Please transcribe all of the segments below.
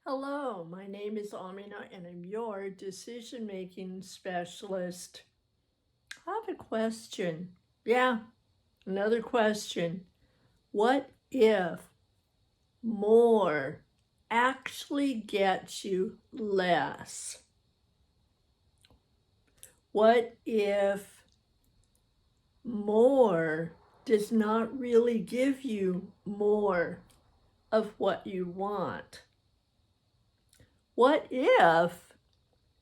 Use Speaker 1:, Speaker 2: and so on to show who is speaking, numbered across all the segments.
Speaker 1: Hello, my name is Amina and I'm your decision-making specialist. I have a question. Yeah, another question. What if more actually gets you less? What if more does not really give you more of what you want? What if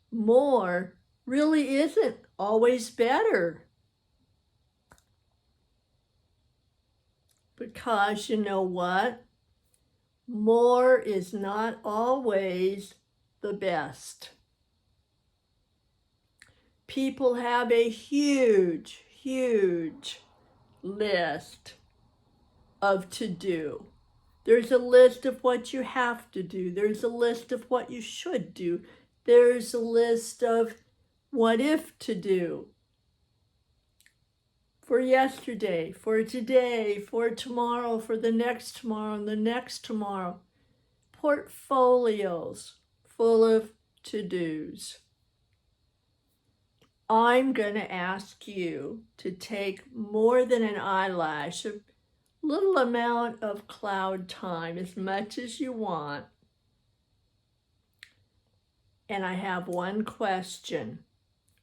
Speaker 1: more really isn't always better? Because you know what? More is not always the best. People have a huge, huge list of to do. There's a list of what you have to do. There's a list of what you should do. There's a list of what if to do. For yesterday, for today, for tomorrow, for the next tomorrow, and the next tomorrow. Portfolios full of to-dos. I'm going to ask you to take more than an eyelash, a little amount of cloud time, as much as you want. And I have one question.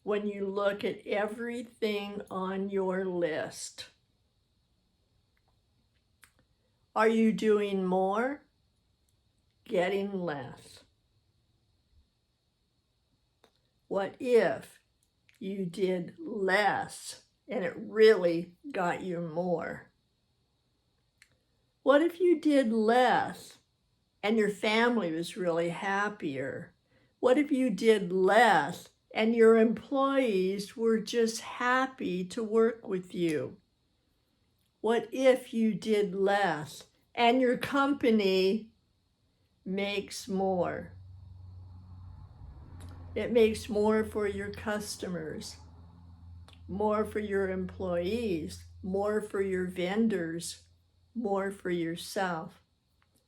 Speaker 1: When you look at everything on your list, are you doing more? Getting less? What if you did less and it really got you more? What if you did less and your family was really happier? What if you did less and your employees were just happy to work with you? What if you did less and your company makes more? It makes more for your customers, more for your employees, more for your vendors, more for yourself,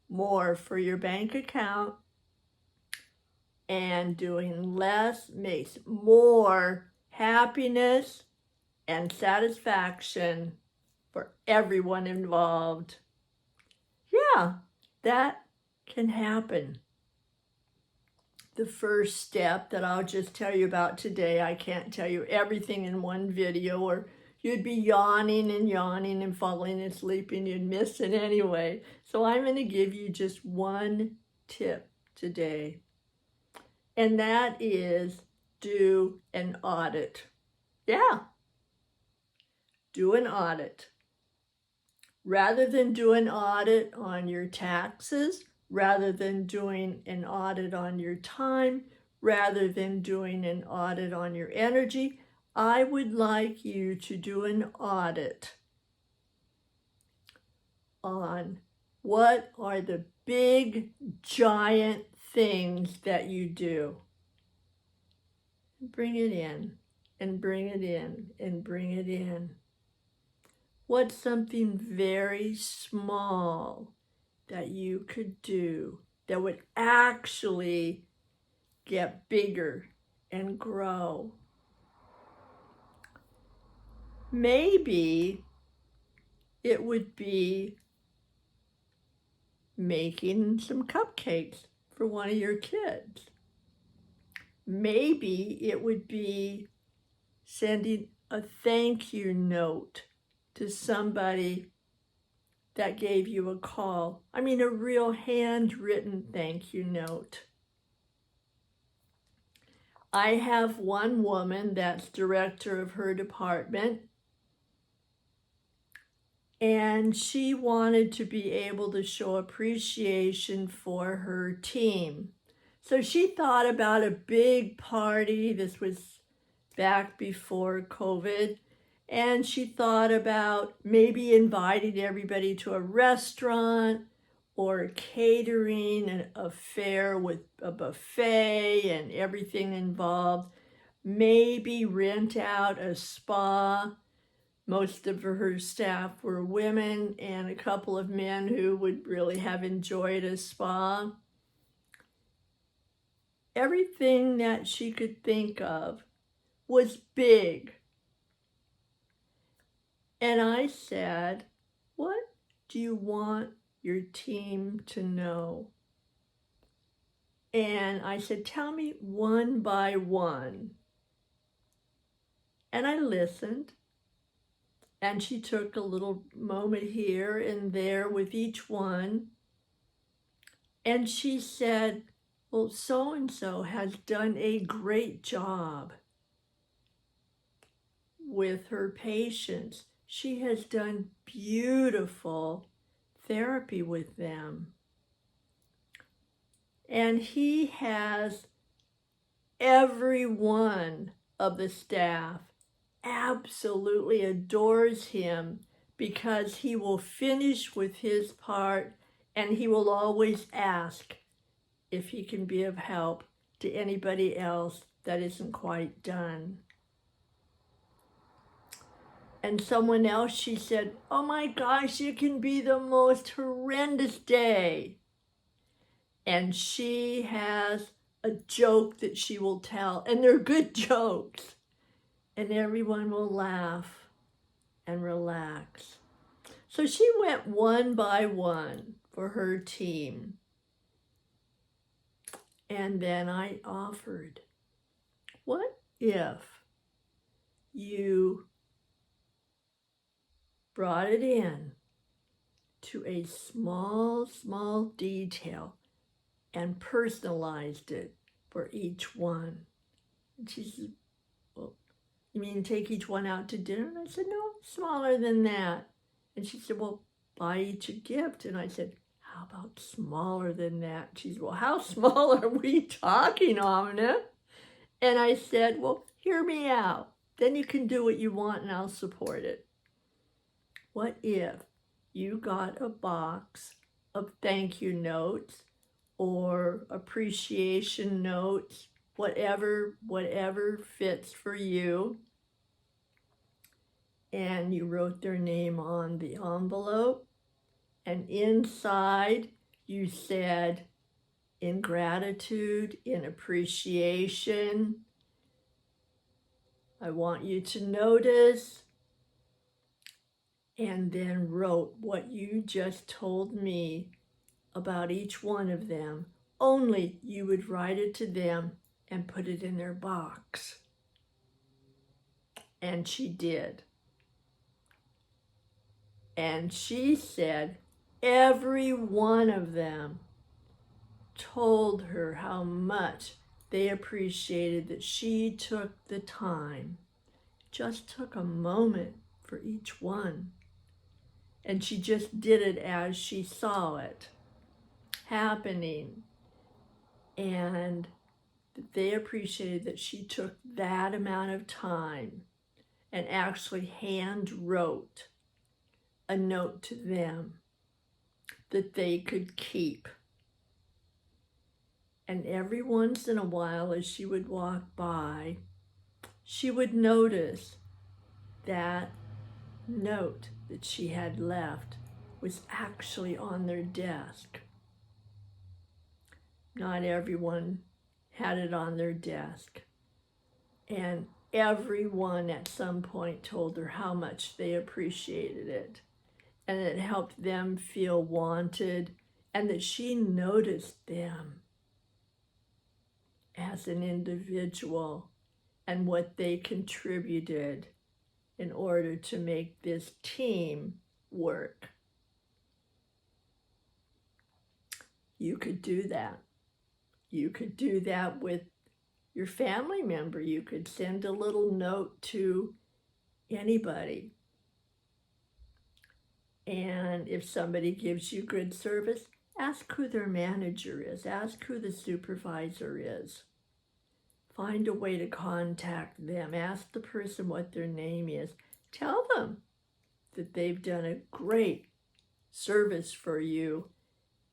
Speaker 1: more for your bank account, and doing less makes more happiness and satisfaction for everyone involved. Yeah, that can happen. The first step that I'll just tell you about today, I can't tell you everything in one video, or you'd be yawning and falling asleep and you'd miss it anyway. So I'm going to give you just one tip today, and that is do an audit. Yeah, do an audit. Rather than do an audit on your taxes, rather than doing an audit on your time, rather than doing an audit on your energy, I would like you to do an audit on what are the big, giant things that you do. Bring it in, and bring it in, and bring it in. What's something very small that you could do that would actually get bigger and grow? Maybe it would be making some cupcakes for one of your kids. Maybe it would be sending a thank you note to somebody that gave you a call. I mean, a real handwritten thank you note. I have one woman that's director of her department, and she wanted to be able to show appreciation for her team. So she thought about a big party. This was back before COVID. And she thought about maybe inviting everybody to a restaurant or catering, an affair with a buffet and everything involved. Maybe rent out a spa. Most of her staff were women and a couple of men who would really have enjoyed a spa. everything that she could think of was big. And I said, what do you want your team to know? And I said, tell me one by one. And I listened. And she took a little moment here and there with each one. And she said, well, so-and-so has done a great job with her patients. She has done beautiful therapy with them. And he has every one of the staff absolutely adores him because he will finish with his part and he will always ask if he can be of help to anybody else that isn't quite done. And someone else, she said, oh my gosh, it can be the most horrendous day. And she has a joke that she will tell, and they're good jokes. And everyone will laugh and relax. So she went one by one for her team. And then I offered, what if you brought it in to a small detail and personalized it for each one? And she said, well, you mean take each one out to dinner? And I said, no, smaller than that. And she said, well, buy each a gift. And I said, how about smaller than that? She said, well, how small are we talking, Amina? And I said, well, hear me out. Then you can do what you want and I'll support it. What if you got a box of thank you notes or appreciation notes, whatever fits for you, and you wrote their name on the envelope, and inside you said, in gratitude, in appreciation, I want you to notice, and then wrote what you just told me about each one of them, only you would write it to them and put it in their box. And she did. And she said every one of them told her how much they appreciated that she took the time, just took a moment for each one. And she just did it as she saw it happening. And they appreciated that she took that amount of time and actually hand wrote a note to them that they could keep. And every once in a while, as she would walk by, she would notice that note that she had left was actually on their desk. Not everyone had it on their desk. And everyone at some point told her how much they appreciated it. And it helped them feel wanted, and that she noticed them as an individual and what they contributed in order to make this team work. You could do that. You could do that with your family member. You could send a little note to anybody. And if somebody gives you good service, ask who their manager is. Ask who the supervisor is. Find a way to contact them. Ask the person what their name is. Tell them that they've done a great service for you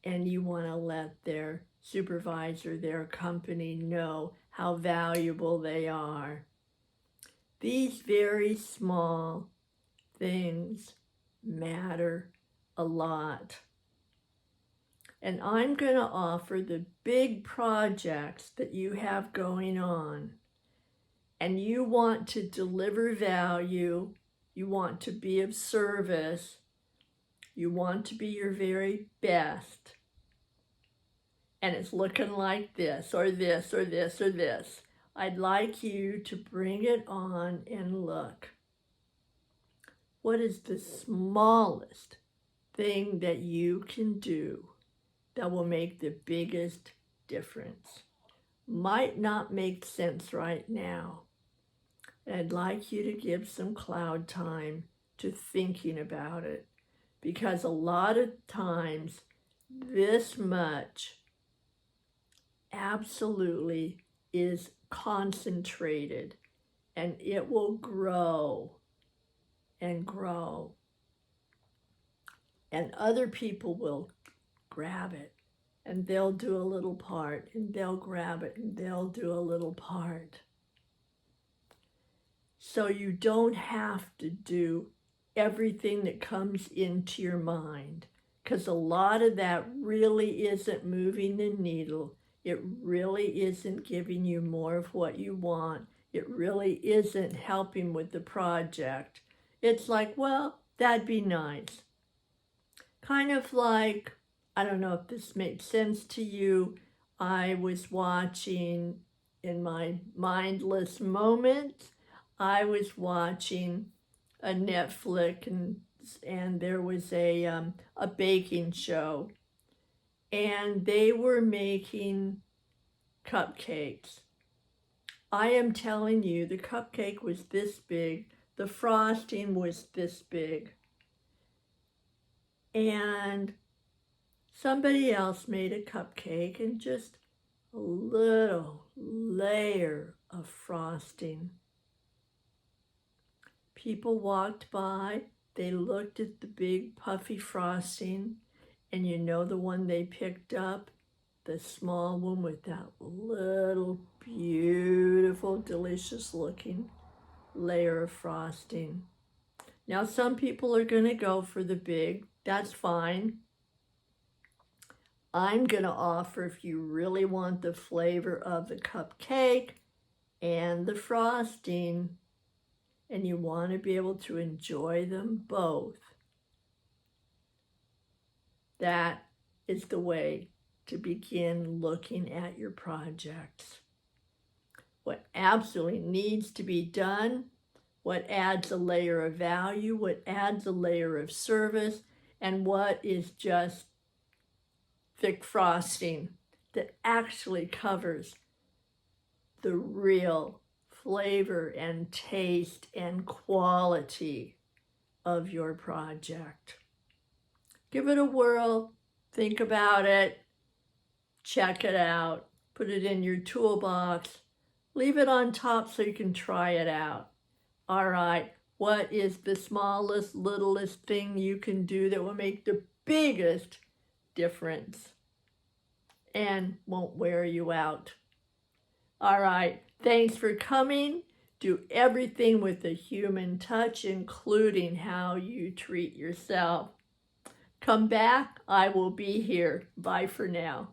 Speaker 1: and you want to let their supervisor, their company know how valuable they are. These very small things matter a lot. And I'm going to offer the big projects that you have going on. And you want to deliver value, you want to be of service, you want to be your very best. And it's looking like this, or this, or this, or this. I'd like you to bring it on and look. What is the smallest thing that you can do that will make the biggest difference? Might not make sense right now. I'd like you to give some cloud time to thinking about it, because a lot of times this much absolutely is concentrated, and it will grow and grow, and other people will grab it, and they'll do a little part, and they'll grab it, and they'll do a little part. So you don't have to do everything that comes into your mind, because a lot of that really isn't moving the needle. It really isn't giving you more of what you want. It really isn't helping with the project. It's like, well, that'd be nice. Kind of like, I don't know if this makes sense to you, I was watching in my mindless moments, I was watching a Netflix, and there was a baking show, and they were making cupcakes. I am telling you, the cupcake was this big, the frosting was this big, and somebody else made a cupcake and just a little layer of frosting. People walked by, they looked at the big puffy frosting, and you know the one they picked up? The small one with that little beautiful, delicious looking layer of frosting. Now some people are going to go for the big, that's fine. I'm going to offer, if you really want the flavor of the cupcake and the frosting, and you want to be able to enjoy them both, that is the way to begin looking at your projects. What absolutely needs to be done, what adds a layer of value, what adds a layer of service, and what is just thick frosting that actually covers the real flavor and taste and quality of your project. Give it a whirl, think about it, check it out, put it in your toolbox, leave it on top so you can try it out. All right, what is the smallest, littlest thing you can do that will make the biggest difference and won't wear you out? All right, thanks for coming. Do everything with a human touch, including how you treat yourself. Come back, I will be here. Bye for now.